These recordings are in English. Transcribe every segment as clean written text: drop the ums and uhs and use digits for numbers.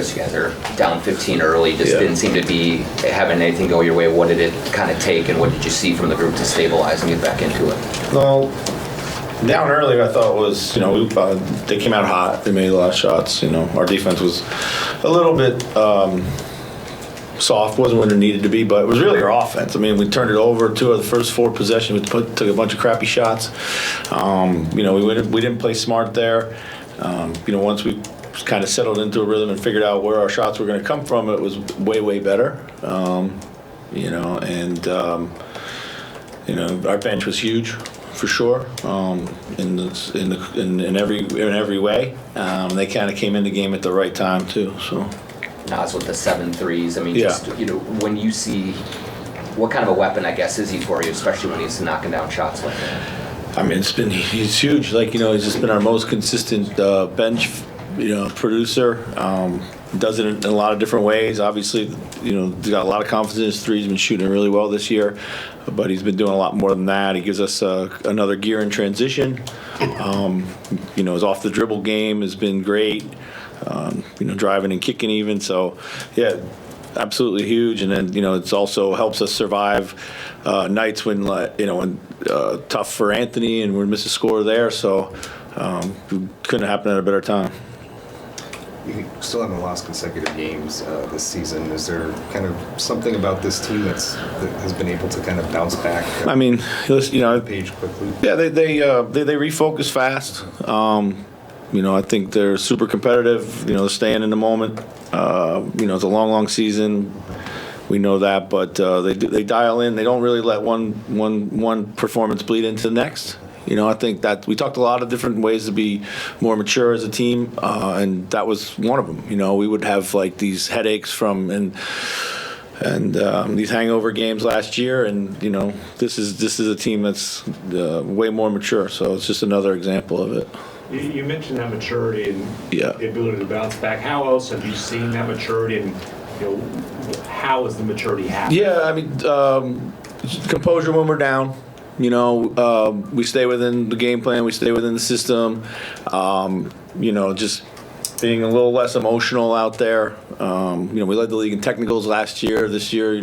Chris, you guys are down 15 early, just didn't seem to be having anything go your way. What did it kind of take, and what did you see from the group to stabilize and get back into it? Well, down early, I thought was, they came out hot. They made a lot of shots. Our defense was a little bit soft, wasn't what it needed to be, but it was really our offense. I mean, we turned it over 2 of the first 4 possessions. We took a bunch of crappy shots. We didn't play smart there. Once we kind of settled into a rhythm and figured out where our shots were going to come from, it was way, way better. Our bench was huge, for sure, in every way. They kind of came in the game at the right time too. So. Naz with the 7 threes. I mean, when you see what kind of a weapon, I guess, is he for you, especially when he's knocking down shots like that? I mean, he's huge. He's just been our most consistent bench, producer. Does it in a lot of different ways. Obviously, he's got a lot of confidence in his threes. He's been shooting really well this year, but he's been doing a lot more than that. He gives us another gear in transition. His off the dribble game has been great. Driving and kicking even. So, yeah, absolutely huge. And then, it's also helps us survive nights when tough for Anthony and we're missing a score there. So, couldn't happen at a better time. You still haven't lost consecutive games this season. Is there kind of something about this team that has been able to kind of bounce back? I mean, page quickly. Yeah, they refocus fast. I think they're super competitive. They're staying in the moment. It's a long season. We know that, but they dial in. They don't really let one performance bleed into the next. I think that we talked a lot of different ways to be more mature as a team, and that was one of them. We would have like these headaches from these hangover games last year, and this is a team that's way more mature. So it's just another example of it. You mentioned that maturity and the ability to bounce back. How else have you seen that maturity, and how is the maturity happening? Yeah, I mean, composure when we're down. We stay within the game plan. We stay within the system. Just being a little less emotional out there. We led the league in technicals last year. This year,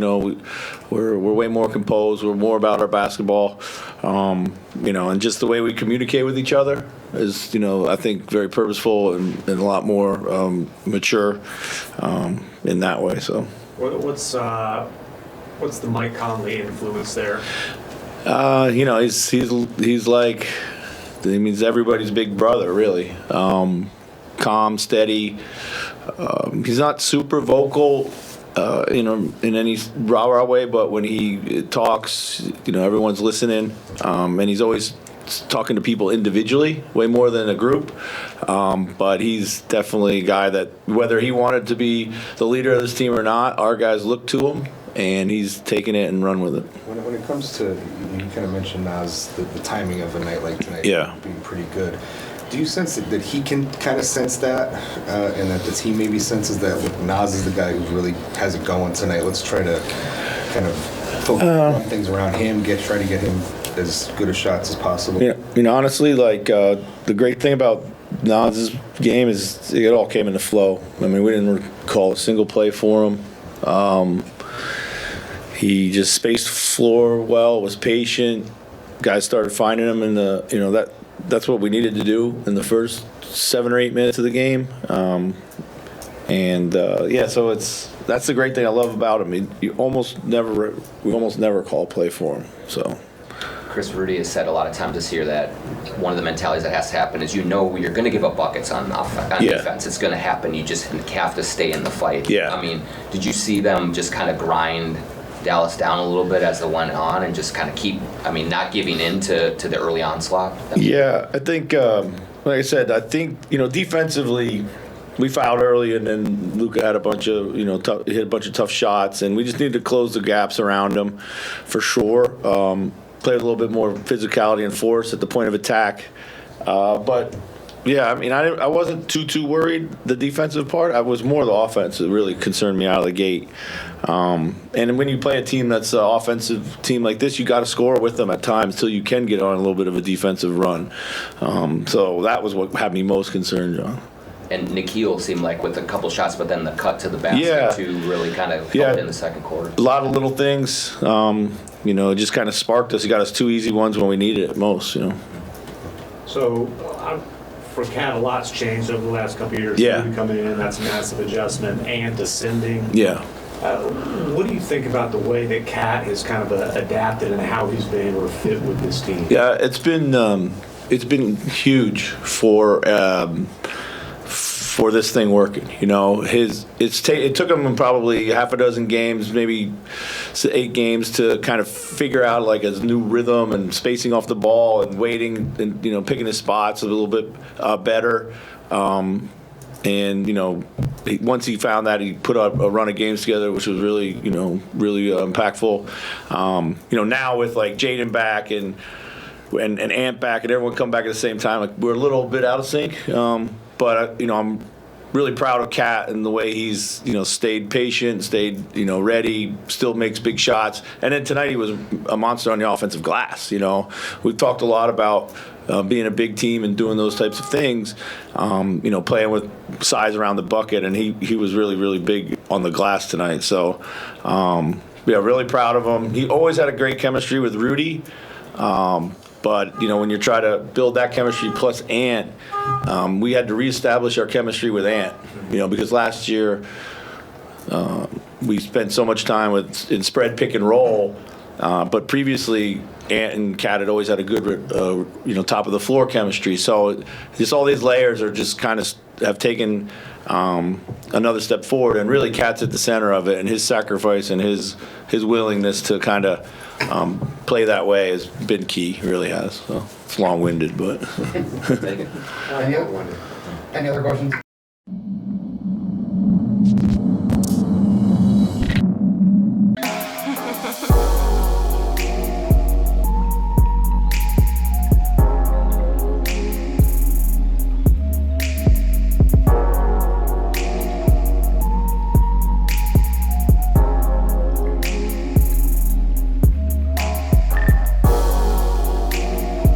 we're way more composed. We're more about our basketball. And just the way we communicate with each other is, I think, very purposeful and a lot more mature in that way. So, what's the Mike Conley influence there? He's like, he's everybody's big brother, really. Calm, steady. He's not super vocal, in any rah-rah way, but when he talks, everyone's listening, and he's always talking to people individually, way more than a group. But he's definitely a guy that, whether he wanted to be the leader of this team or not, our guys look to him, and he's taken it and run with it. When it comes to, you kind of mentioned, Naz, the timing of a night like tonight being pretty good. Do you sense that he can kind of sense that, and that the team maybe senses that, look, Naz is the guy who really has it going tonight. Let's try to kind of focus on things around him, try to get him as good a shots as possible? Honestly, the great thing about Naz's game is it all came into flow. I mean, we didn't call a single play for him. He just spaced floor well, was patient. Guys started finding him in that's what we needed to do in the first 7 or 8 minutes of the game. So that's the great thing I love about him. We almost never call a play for him. So Chris Rudy has said a lot of times this year that one of the mentalities that has to happen is you're going to give up buckets on defense. It's going to happen. You just have to stay in the fight. Yeah. I mean, did you see them just kind of grind Dallas down a little bit as it went on and just kind of not giving in to the early onslaught? Yeah, I think, like I said, defensively we fouled early, and then Luka had a bunch of, hit a bunch of tough shots, and we just needed to close the gaps around him for sure. Play with a little bit more physicality and force at the point of attack. But yeah, I mean, I wasn't too worried, the defensive part. I was more the offense that really concerned me out of the gate. And when you play a team that's an offensive team like this, you got to score with them at times till you can get on a little bit of a defensive run. So that was what had me most concerned, John. and Nikhil seemed like with a couple shots, but then the cut to the basket Yeah. too really kind of Yeah. helped in the second quarter. A lot of little things, it just kind of sparked us. He got us 2 easy ones when we needed it most, So for Cat, a lot's changed over the last couple of years. Yeah. Rudy coming in, that's a massive adjustment, and descending. Yeah. What do you think about the way that Cat has kind of adapted and how he's been able to fit with this team? Yeah, it's been huge for this thing working. It took him probably half a dozen games, maybe 8 games to kind of figure out like his new rhythm and spacing off the ball and waiting and picking his spots a little bit better. Once he found that, he put a run of games together, which was really impactful. Now with like Jaden back and Ant back and everyone come back at the same time, like we're a little bit out of sync. But I'm really proud of Kat and the way he's stayed patient, stayed ready, still makes big shots. And then tonight he was a monster on the offensive glass. We've talked a lot about being a big team and doing those types of things. Playing with size around the bucket, and he was really, really big on the glass tonight. So really proud of him. He always had a great chemistry with Rudy. But when you try to build that chemistry plus Ant, we had to reestablish our chemistry with Ant. Because last year we spent so much time in spread pick and roll, but previously Ant and Cat had always had a good top of the floor chemistry. So just all these layers are just kind of have taken another step forward, and really Cat's at the center of it, and his sacrifice and his willingness to kind of play that way has been key. He really has. So it's long-winded, but. Any other questions?